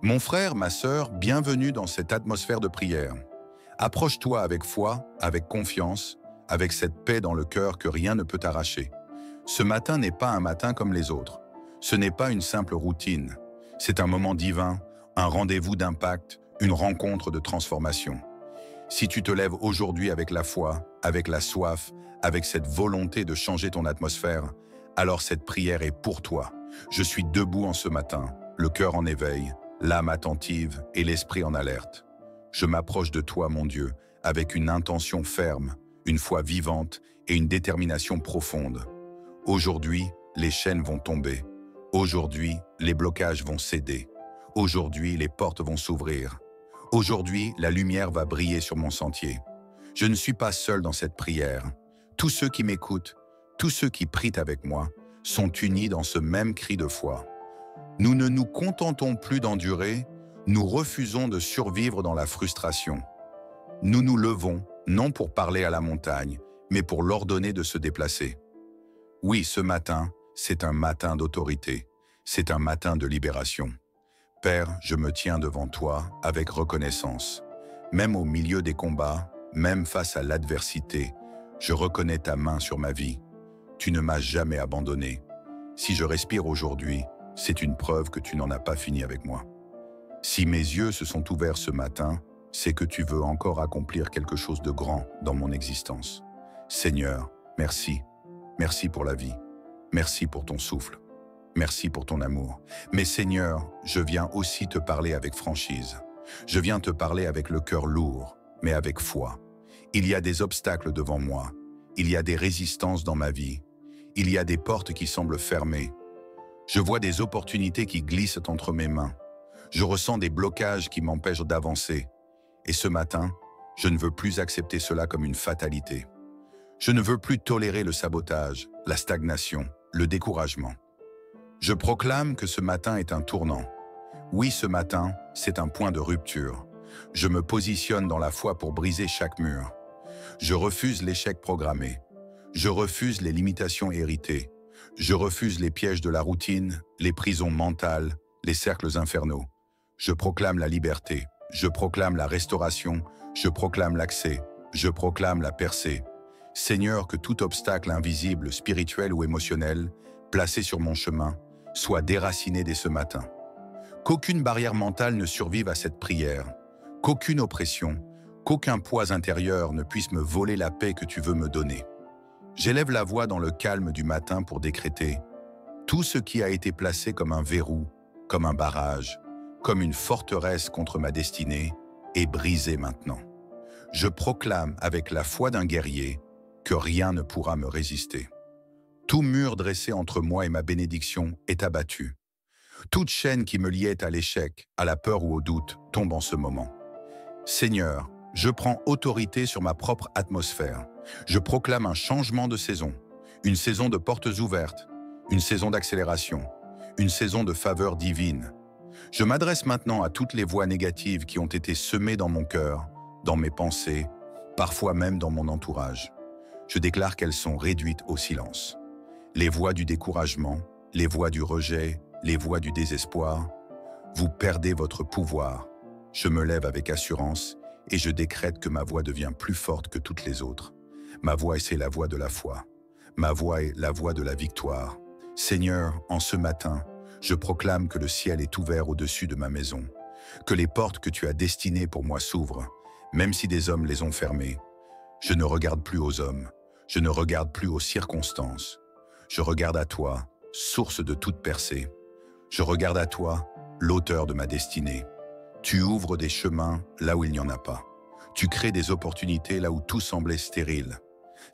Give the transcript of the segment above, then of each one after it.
Mon frère, ma sœur, bienvenue dans cette atmosphère de prière. Approche-toi avec foi, avec confiance, avec cette paix dans le cœur que rien ne peut arracher. Ce matin n'est pas un matin comme les autres. Ce n'est pas une simple routine. C'est un moment divin, un rendez-vous d'impact, une rencontre de transformation. Si tu te lèves aujourd'hui avec la foi, avec la soif, avec cette volonté de changer ton atmosphère, alors cette prière est pour toi. Je suis debout en ce matin, le cœur en éveil, l'âme attentive et l'esprit en alerte. Je m'approche de toi, mon Dieu, avec une intention ferme, une foi vivante et une détermination profonde. Aujourd'hui, les chaînes vont tomber. Aujourd'hui, les blocages vont céder. Aujourd'hui, les portes vont s'ouvrir. Aujourd'hui, la lumière va briller sur mon sentier. Je ne suis pas seul dans cette prière. Tous ceux qui m'écoutent, tous ceux qui prient avec moi, sont unis dans ce même cri de foi. Nous ne nous contentons plus d'endurer, nous refusons de survivre dans la frustration. Nous nous levons, non pour parler à la montagne, mais pour l'ordonner de se déplacer. Oui, ce matin, c'est un matin d'autorité, c'est un matin de libération. Père, je me tiens devant toi avec reconnaissance. Même au milieu des combats, même face à l'adversité, je reconnais ta main sur ma vie. Tu ne m'as jamais abandonné. Si je respire aujourd'hui, c'est une preuve que tu n'en as pas fini avec moi. Si mes yeux se sont ouverts ce matin, c'est que tu veux encore accomplir quelque chose de grand dans mon existence. Seigneur, merci. Merci pour la vie. Merci pour ton souffle. Merci pour ton amour. Mais Seigneur, je viens aussi te parler avec franchise. Je viens te parler avec le cœur lourd, mais avec foi. Il y a des obstacles devant moi. Il y a des résistances dans ma vie. Il y a des portes qui semblent fermées. Je vois des opportunités qui glissent entre mes mains. Je ressens des blocages qui m'empêchent d'avancer. Et ce matin, je ne veux plus accepter cela comme une fatalité. Je ne veux plus tolérer le sabotage, la stagnation, le découragement. Je proclame que ce matin est un tournant. Oui, ce matin, c'est un point de rupture. Je me positionne dans la foi pour briser chaque mur. Je refuse l'échec programmé. Je refuse les limitations héritées. Je refuse les pièges de la routine, les prisons mentales, les cercles infernaux. Je proclame la liberté. Je proclame la restauration. Je proclame l'accès. Je proclame la percée. Seigneur, que tout obstacle invisible, spirituel ou émotionnel, placé sur mon chemin, soit déraciné dès ce matin. Qu'aucune barrière mentale ne survive à cette prière, qu'aucune oppression, qu'aucun poids intérieur ne puisse me voler la paix que tu veux me donner. J'élève la voix dans le calme du matin pour décréter tout ce qui a été placé comme un verrou, comme un barrage, comme une forteresse contre ma destinée, est brisé maintenant. Je proclame avec la foi d'un guerrier que rien ne pourra me résister. Tout mur dressé entre moi et ma bénédiction est abattu. Toute chaîne qui me liait à l'échec, à la peur ou au doute tombe en ce moment. Seigneur, je prends autorité sur ma propre atmosphère. Je proclame un changement de saison, une saison de portes ouvertes, une saison d'accélération, une saison de faveur divine. Je m'adresse maintenant à toutes les voix négatives qui ont été semées dans mon cœur, dans mes pensées, parfois même dans mon entourage. Je déclare qu'elles sont réduites au silence. Les voix du découragement, les voix du rejet, les voix du désespoir, vous perdez votre pouvoir. Je me lève avec assurance et je décrète que ma voix devient plus forte que toutes les autres. Ma voix, c'est la voix de la foi. Ma voix est la voix de la victoire. Seigneur, en ce matin, je proclame que le ciel est ouvert au-dessus de ma maison, que les portes que tu as destinées pour moi s'ouvrent, même si des hommes les ont fermées. Je ne regarde plus aux hommes, je ne regarde plus aux circonstances. Je regarde à toi, source de toute percée. Je regarde à toi, l'auteur de ma destinée. Tu ouvres des chemins là où il n'y en a pas. Tu crées des opportunités là où tout semblait stérile.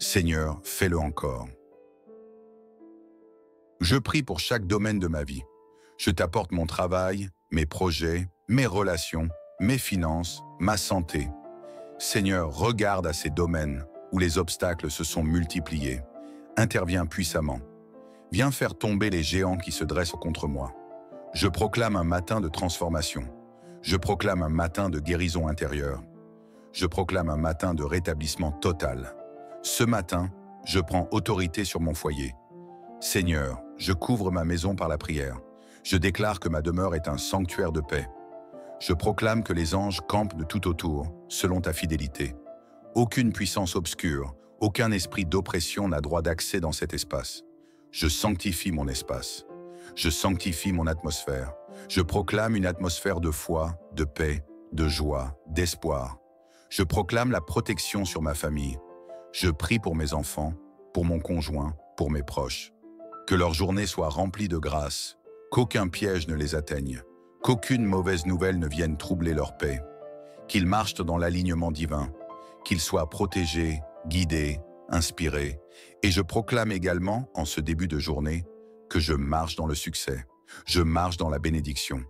Seigneur, fais-le encore. Je prie pour chaque domaine de ma vie. Je t'apporte mon travail, mes projets, mes relations, mes finances, ma santé. Seigneur, regarde à ces domaines où les obstacles se sont multipliés. Interviens puissamment. Viens faire tomber les géants qui se dressent contre moi. Je proclame un matin de transformation. Je proclame un matin de guérison intérieure. Je proclame un matin de rétablissement total. Ce matin, je prends autorité sur mon foyer. Seigneur, je couvre ma maison par la prière. Je déclare que ma demeure est un sanctuaire de paix. Je proclame que les anges campent de tout autour, selon ta fidélité. Aucune puissance obscure, aucun esprit d'oppression n'a droit d'accès dans cet espace. Je sanctifie mon espace. Je sanctifie mon atmosphère. Je proclame une atmosphère de foi, de paix, de joie, d'espoir. Je proclame la protection sur ma famille. Je prie pour mes enfants, pour mon conjoint, pour mes proches. Que leur journée soit remplie de grâce, qu'aucun piège ne les atteigne, qu'aucune mauvaise nouvelle ne vienne troubler leur paix. Qu'ils marchent dans l'alignement divin, qu'ils soient protégés, guidés, inspirés. Et je proclame également, en ce début de journée, que je marche dans le succès, je marche dans la bénédiction,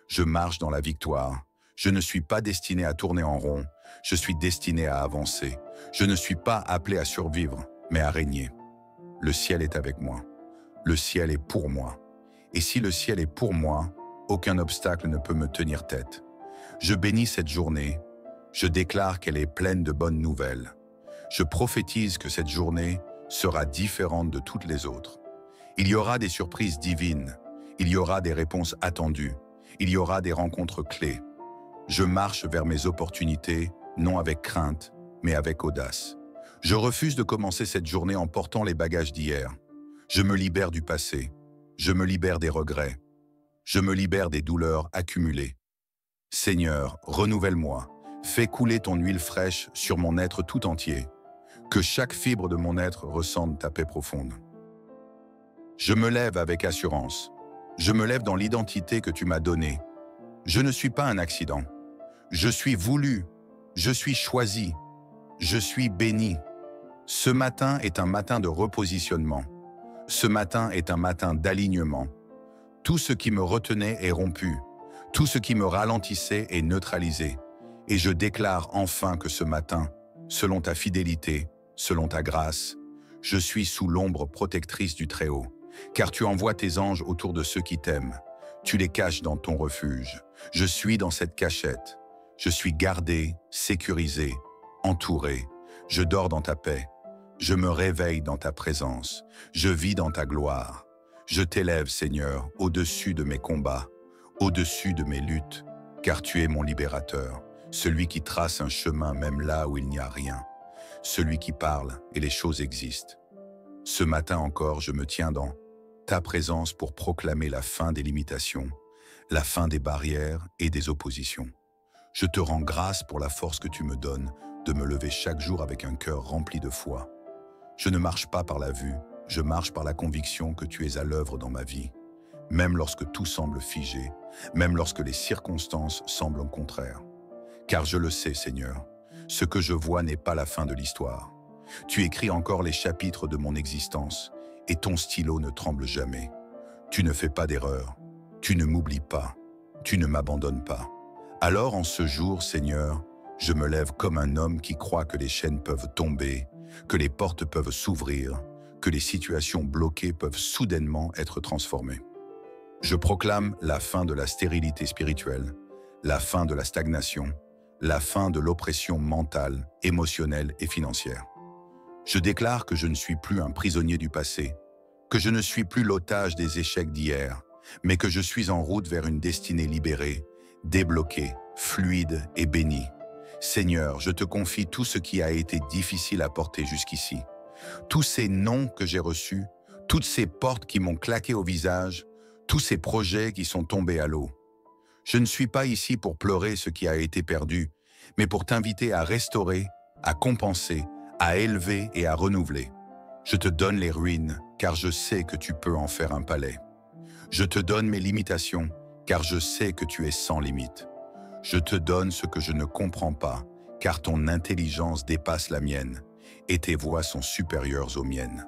je marche dans la victoire. Je ne suis pas destiné à tourner en rond, je suis destiné à avancer. Je ne suis pas appelé à survivre, mais à régner. Le ciel est avec moi. Le ciel est pour moi. Et si le ciel est pour moi, aucun obstacle ne peut me tenir tête. Je bénis cette journée. Je déclare qu'elle est pleine de bonnes nouvelles. Je prophétise que cette journée sera différente de toutes les autres. Il y aura des surprises divines. Il y aura des réponses attendues. Il y aura des rencontres clés. Je marche vers mes opportunités, non avec crainte, mais avec audace. Je refuse de commencer cette journée en portant les bagages d'hier. Je me libère du passé. Je me libère des regrets. Je me libère des douleurs accumulées. Seigneur, renouvelle-moi. Fais couler ton huile fraîche sur mon être tout entier. Que chaque fibre de mon être ressente ta paix profonde. Je me lève avec assurance. Je me lève dans l'identité que tu m'as donnée. Je ne suis pas un accident. Je suis voulu. Je suis choisi. Je suis béni. Ce matin est un matin de repositionnement. Ce matin est un matin d'alignement. Tout ce qui me retenait est rompu. Tout ce qui me ralentissait est neutralisé. Et je déclare enfin que ce matin, selon ta fidélité, selon ta grâce, je suis sous l'ombre protectrice du Très-Haut. Car tu envoies tes anges autour de ceux qui t'aiment. Tu les caches dans ton refuge. Je suis dans cette cachette. Je suis gardé, sécurisé, entouré. Je dors dans ta paix. Je me réveille dans ta présence. Je vis dans ta gloire. Je t'élève, Seigneur, au-dessus de mes combats, au-dessus de mes luttes, car tu es mon libérateur, celui qui trace un chemin même là où il n'y a rien, celui qui parle et les choses existent. Ce matin encore, je me tiens dans ta présence pour proclamer la fin des limitations, la fin des barrières et des oppositions. Je te rends grâce pour la force que tu me donnes de me lever chaque jour avec un cœur rempli de foi. Je ne marche pas par la vue, je marche par la conviction que tu es à l'œuvre dans ma vie, même lorsque tout semble figé, même lorsque les circonstances semblent contraires. Car je le sais, Seigneur, ce que je vois n'est pas la fin de l'histoire. Tu écris encore les chapitres de mon existence, et ton stylo ne tremble jamais. Tu ne fais pas d'erreur, tu ne m'oublies pas, tu ne m'abandonnes pas. Alors en ce jour, Seigneur, je me lève comme un homme qui croit que les chaînes peuvent tomber, que les portes peuvent s'ouvrir, que les situations bloquées peuvent soudainement être transformées. Je proclame la fin de la stérilité spirituelle, la fin de la stagnation, la fin de l'oppression mentale, émotionnelle et financière. Je déclare que je ne suis plus un prisonnier du passé, que je ne suis plus l'otage des échecs d'hier, mais que je suis en route vers une destinée libérée, débloquée, fluide et bénie. Seigneur, je te confie tout ce qui a été difficile à porter jusqu'ici. Tous ces noms que j'ai reçus, toutes ces portes qui m'ont claqué au visage, tous ces projets qui sont tombés à l'eau. Je ne suis pas ici pour pleurer ce qui a été perdu, mais pour t'inviter à restaurer, à compenser, à élever et à renouveler. Je te donne les ruines, car je sais que tu peux en faire un palais. Je te donne mes limitations, car je sais que tu es sans limite. Je te donne ce que je ne comprends pas, car ton intelligence dépasse la mienne, et tes voies sont supérieures aux miennes.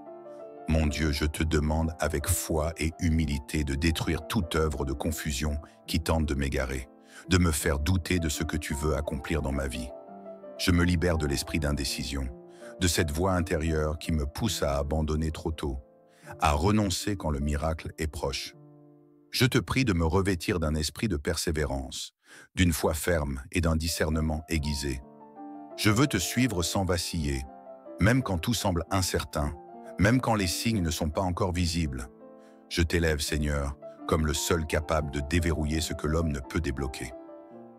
Mon Dieu, je te demande avec foi et humilité de détruire toute œuvre de confusion qui tente de m'égarer, de me faire douter de ce que tu veux accomplir dans ma vie. Je me libère de l'esprit d'indécision, de cette voix intérieure qui me pousse à abandonner trop tôt, à renoncer quand le miracle est proche. Je te prie de me revêtir d'un esprit de persévérance, d'une foi ferme et d'un discernement aiguisé. Je veux te suivre sans vaciller, même quand tout semble incertain, même quand les signes ne sont pas encore visibles. Je t'élève, Seigneur, comme le seul capable de déverrouiller ce que l'homme ne peut débloquer.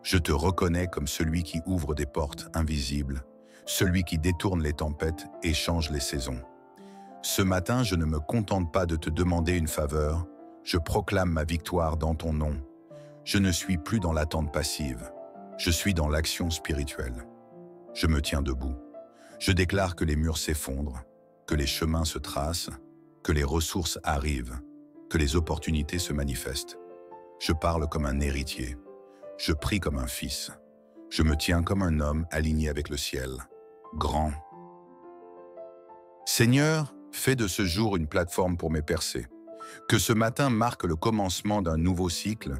Je te reconnais comme celui qui ouvre des portes invisibles, celui qui détourne les tempêtes et change les saisons. Ce matin, je ne me contente pas de te demander une faveur, je proclame ma victoire dans ton nom. Je ne suis plus dans l'attente passive, je suis dans l'action spirituelle. Je me tiens debout. Je déclare que les murs s'effondrent, que les chemins se tracent, que les ressources arrivent, que les opportunités se manifestent. Je parle comme un héritier. Je prie comme un fils. Je me tiens comme un homme aligné avec le ciel, grand. Seigneur, fais de ce jour une plateforme pour mes percées. Que ce matin marque le commencement d'un nouveau cycle,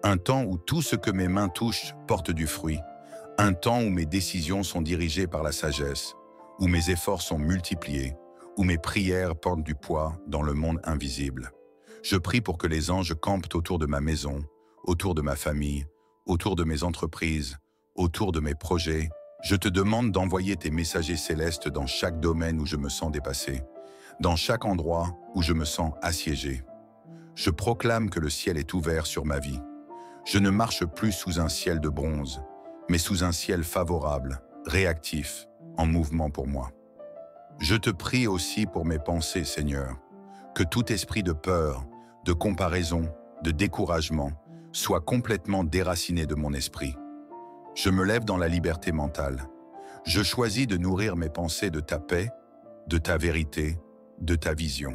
un temps où tout ce que mes mains touchent porte du fruit, un temps où mes décisions sont dirigées par la sagesse, où mes efforts sont multipliés, où mes prières portent du poids dans le monde invisible. Je prie pour que les anges campent autour de ma maison, autour de ma famille, autour de mes entreprises, autour de mes projets. Je te demande d'envoyer tes messagers célestes dans chaque domaine où je me sens dépassé, dans chaque endroit où je me sens assiégé. Je proclame que le ciel est ouvert sur ma vie. Je ne marche plus sous un ciel de bronze, mais sous un ciel favorable, réactif, en mouvement pour moi. Je te prie aussi pour mes pensées, Seigneur, que tout esprit de peur, de comparaison, de découragement soit complètement déraciné de mon esprit. Je me lève dans la liberté mentale. Je choisis de nourrir mes pensées de ta paix, de ta vérité, de ta vision.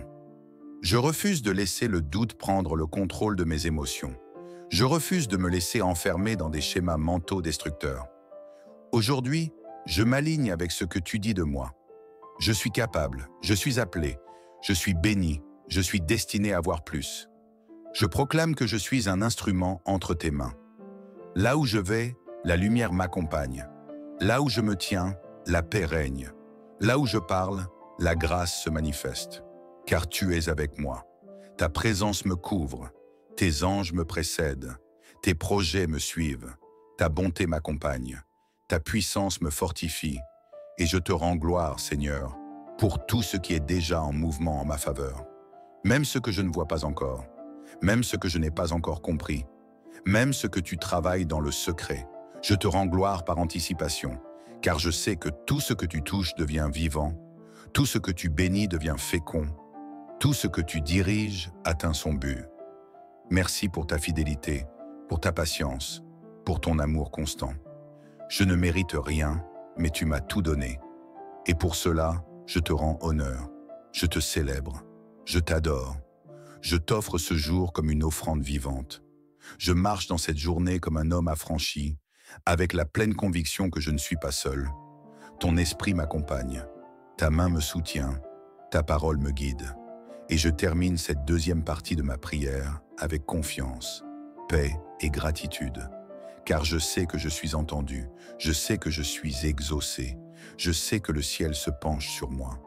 Je refuse de laisser le doute prendre le contrôle de mes émotions. Je refuse de me laisser enfermer dans des schémas mentaux destructeurs. Aujourd'hui, je m'aligne avec ce que tu dis de moi. Je suis capable, je suis appelé, je suis béni, je suis destiné à voir plus. Je proclame que je suis un instrument entre tes mains. Là où je vais, la lumière m'accompagne. Là où je me tiens, la paix règne. Là où je parle, la grâce se manifeste. Car tu es avec moi. Ta présence me couvre. Tes anges me précèdent. Tes projets me suivent. Ta bonté m'accompagne. Ta puissance me fortifie. Et je te rends gloire, Seigneur, pour tout ce qui est déjà en mouvement en ma faveur. Même ce que je ne vois pas encore. Même ce que je n'ai pas encore compris. Même ce que tu travailles dans le secret. Je te rends gloire par anticipation, car je sais que tout ce que tu touches devient vivant, tout ce que tu bénis devient fécond, tout ce que tu diriges atteint son but. Merci pour ta fidélité, pour ta patience, pour ton amour constant. Je ne mérite rien, mais tu m'as tout donné. Et pour cela, je te rends honneur, je te célèbre, je t'adore. Je t'offre ce jour comme une offrande vivante. Je marche dans cette journée comme un homme affranchi, avec la pleine conviction que je ne suis pas seul. Ton esprit m'accompagne, ta main me soutient, ta parole me guide. Et je termine cette deuxième partie de ma prière avec confiance, paix et gratitude. Car je sais que je suis entendu, je sais que je suis exaucé, je sais que le ciel se penche sur moi.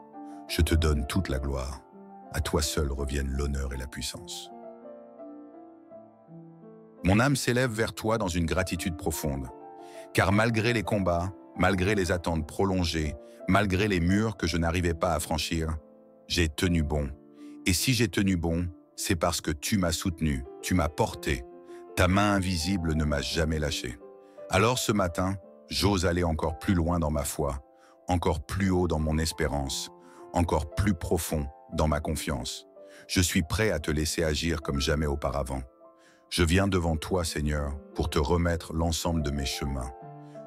Je te donne toute la gloire. À toi seul reviennent l'honneur et la puissance. Mon âme s'élève vers toi dans une gratitude profonde. Car malgré les combats, malgré les attentes prolongées, malgré les murs que je n'arrivais pas à franchir, j'ai tenu bon. Et si j'ai tenu bon, c'est parce que tu m'as soutenu, tu m'as porté. Ta main invisible ne m'a jamais lâché. Alors ce matin, j'ose aller encore plus loin dans ma foi, encore plus haut dans mon espérance, encore plus profond dans ma confiance. Je suis prêt à te laisser agir comme jamais auparavant. Je viens devant toi, Seigneur, pour te remettre l'ensemble de mes chemins.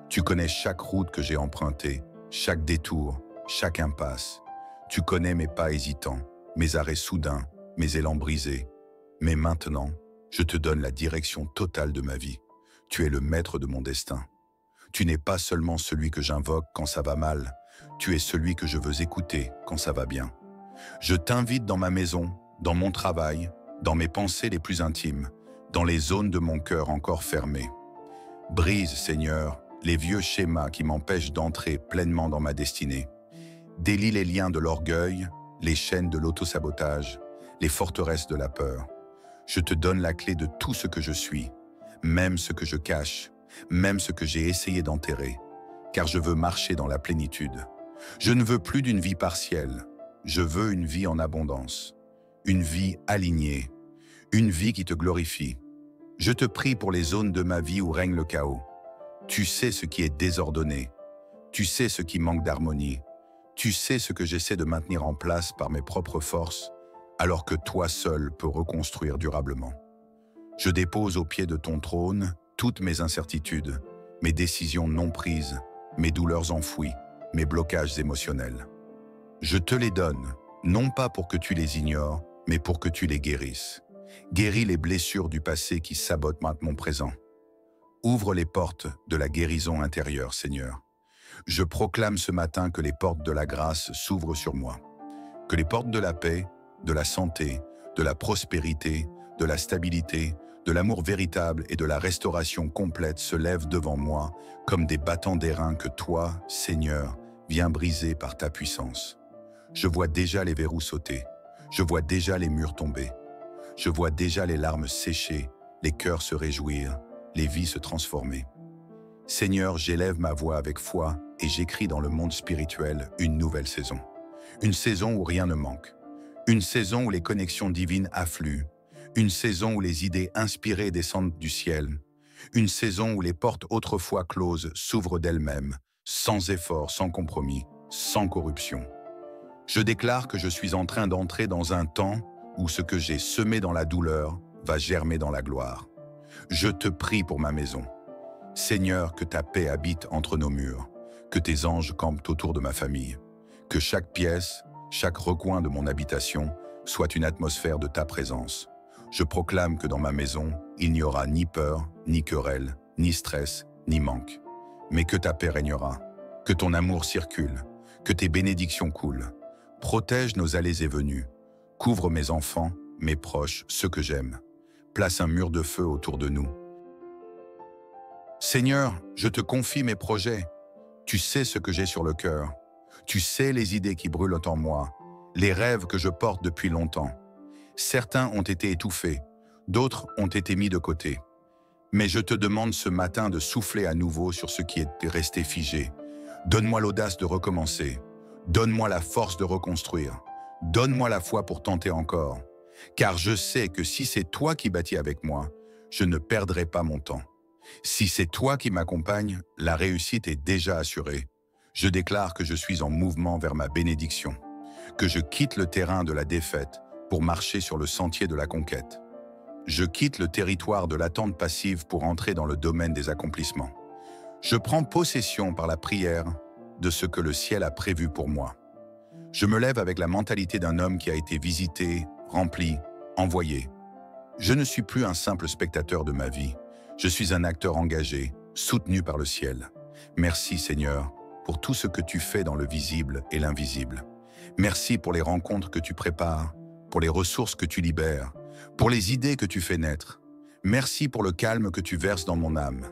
Tu connais chaque route que j'ai empruntée, chaque détour, chaque impasse. Tu connais mes pas hésitants, mes arrêts soudains, mes élans brisés. Mais maintenant, je te donne la direction totale de ma vie. Tu es le maître de mon destin. Tu n'es pas seulement celui que j'invoque quand ça va mal, tu es celui que je veux écouter quand ça va bien. Je t'invite dans ma maison, dans mon travail, dans mes pensées les plus intimes, dans les zones de mon cœur encore fermées. Brise, Seigneur, les vieux schémas qui m'empêchent d'entrer pleinement dans ma destinée. Délie les liens de l'orgueil, les chaînes de l'autosabotage, les forteresses de la peur. Je te donne la clé de tout ce que je suis, même ce que je cache, même ce que j'ai essayé d'enterrer, car je veux marcher dans la plénitude. Je ne veux plus d'une vie partielle, je veux une vie en abondance, une vie alignée, une vie qui te glorifie. Je te prie pour les zones de ma vie où règne le chaos, Tu sais ce qui est désordonné. Tu sais ce qui manque d'harmonie. Tu sais ce que j'essaie de maintenir en place par mes propres forces, alors que toi seul peux reconstruire durablement. Je dépose au pied de ton trône toutes mes incertitudes, mes décisions non prises, mes douleurs enfouies, mes blocages émotionnels. Je te les donne, non pas pour que tu les ignores, mais pour que tu les guérisses. Guéris les blessures du passé qui sabotent maintenant mon présent. Ouvre les portes de la guérison intérieure, Seigneur. Je proclame ce matin que les portes de la grâce s'ouvrent sur moi, que les portes de la paix, de la santé, de la prospérité, de la stabilité, de l'amour véritable et de la restauration complète se lèvent devant moi comme des battants d'airain que toi, Seigneur, viens briser par ta puissance. Je vois déjà les verrous sauter, je vois déjà les murs tomber, je vois déjà les larmes sécher, les cœurs se réjouir, les vies se transformer. Seigneur, j'élève ma voix avec foi et j'écris dans le monde spirituel une nouvelle saison. Une saison où rien ne manque. Une saison où les connexions divines affluent. Une saison où les idées inspirées descendent du ciel. Une saison où les portes autrefois closes s'ouvrent d'elles-mêmes, sans effort, sans compromis, sans corruption. Je déclare que je suis en train d'entrer dans un temps où ce que j'ai semé dans la douleur va germer dans la gloire. Je te prie pour ma maison. Seigneur, que ta paix habite entre nos murs, que tes anges campent autour de ma famille, que chaque pièce, chaque recoin de mon habitation soit une atmosphère de ta présence. Je proclame que dans ma maison, il n'y aura ni peur, ni querelle, ni stress, ni manque, mais que ta paix régnera, que ton amour circule, que tes bénédictions coulent. Protège nos allées et venues, couvre mes enfants, mes proches, ceux que j'aime. Place un mur de feu autour de nous. Seigneur, je te confie mes projets. Tu sais ce que j'ai sur le cœur. Tu sais les idées qui brûlent en moi, les rêves que je porte depuis longtemps. Certains ont été étouffés, d'autres ont été mis de côté. Mais je te demande ce matin de souffler à nouveau sur ce qui est resté figé. Donne-moi l'audace de recommencer. Donne-moi la force de reconstruire. Donne-moi la foi pour tenter encore. Car je sais que si c'est toi qui bâtis avec moi, je ne perdrai pas mon temps. Si c'est toi qui m'accompagnes, la réussite est déjà assurée. Je déclare que je suis en mouvement vers ma bénédiction, que je quitte le terrain de la défaite pour marcher sur le sentier de la conquête. Je quitte le territoire de l'attente passive pour entrer dans le domaine des accomplissements. Je prends possession par la prière de ce que le ciel a prévu pour moi. Je me lève avec la mentalité d'un homme qui a été visité, rempli, envoyé. Je ne suis plus un simple spectateur de ma vie. Je suis un acteur engagé, soutenu par le ciel. Merci Seigneur pour tout ce que tu fais dans le visible et l'invisible. Merci pour les rencontres que tu prépares, pour les ressources que tu libères, pour les idées que tu fais naître. Merci pour le calme que tu verses dans mon âme.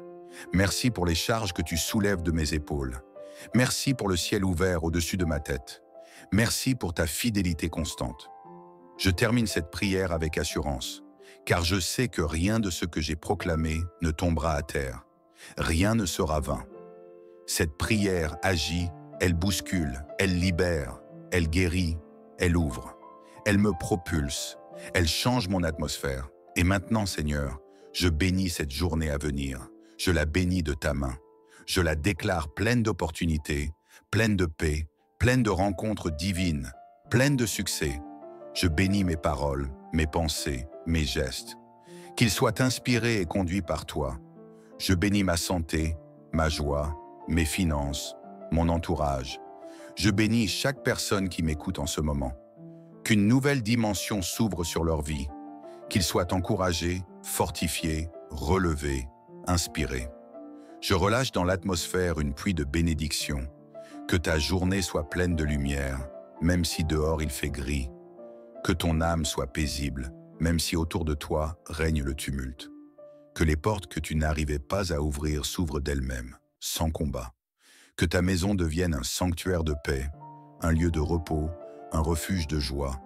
Merci pour les charges que tu soulèves de mes épaules. Merci pour le ciel ouvert au-dessus de ma tête. Merci pour ta fidélité constante. Je termine cette prière avec assurance, car je sais que rien de ce que j'ai proclamé ne tombera à terre. Rien ne sera vain. Cette prière agit, elle bouscule, elle libère, elle guérit, elle ouvre. Elle me propulse, elle change mon atmosphère. Et maintenant, Seigneur, je bénis cette journée à venir. Je la bénis de ta main. Je la déclare pleine d'opportunités, pleine de paix, pleine de rencontres divines, pleine de succès. Je bénis mes paroles, mes pensées, mes gestes. Qu'ils soient inspirés et conduits par toi. Je bénis ma santé, ma joie, mes finances, mon entourage. Je bénis chaque personne qui m'écoute en ce moment. Qu'une nouvelle dimension s'ouvre sur leur vie. Qu'ils soient encouragés, fortifiés, relevés, inspirés. Je relâche dans l'atmosphère une pluie de bénédictions. Que ta journée soit pleine de lumière, même si dehors il fait gris. Que ton âme soit paisible, même si autour de toi règne le tumulte. Que les portes que tu n'arrivais pas à ouvrir s'ouvrent d'elles-mêmes, sans combat. Que ta maison devienne un sanctuaire de paix, un lieu de repos, un refuge de joie.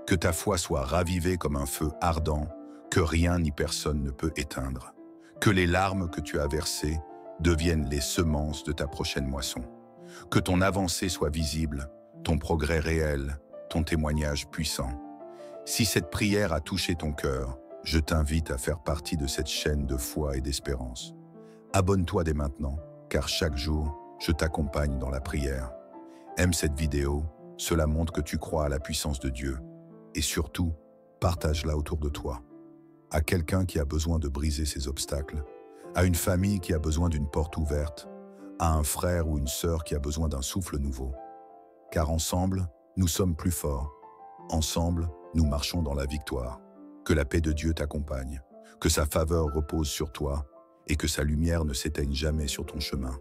Que ta foi soit ravivée comme un feu ardent, que rien ni personne ne peut éteindre. Que les larmes que tu as versées deviennent les semences de ta prochaine moisson. Que ton avancée soit visible, ton progrès réel, ton témoignage puissant. Si cette prière a touché ton cœur, je t'invite à faire partie de cette chaîne de foi et d'espérance. Abonne-toi dès maintenant, car chaque jour, je t'accompagne dans la prière. Aime cette vidéo, cela montre que tu crois à la puissance de Dieu. Et surtout, partage-la autour de toi. À quelqu'un qui a besoin de briser ses obstacles, à une famille qui a besoin d'une porte ouverte, à un frère ou une sœur qui a besoin d'un souffle nouveau. Car ensemble, nous sommes plus forts. Ensemble, nous marchons dans la victoire. Que la paix de Dieu t'accompagne, que sa faveur repose sur toi et que sa lumière ne s'éteigne jamais sur ton chemin.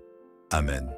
Amen.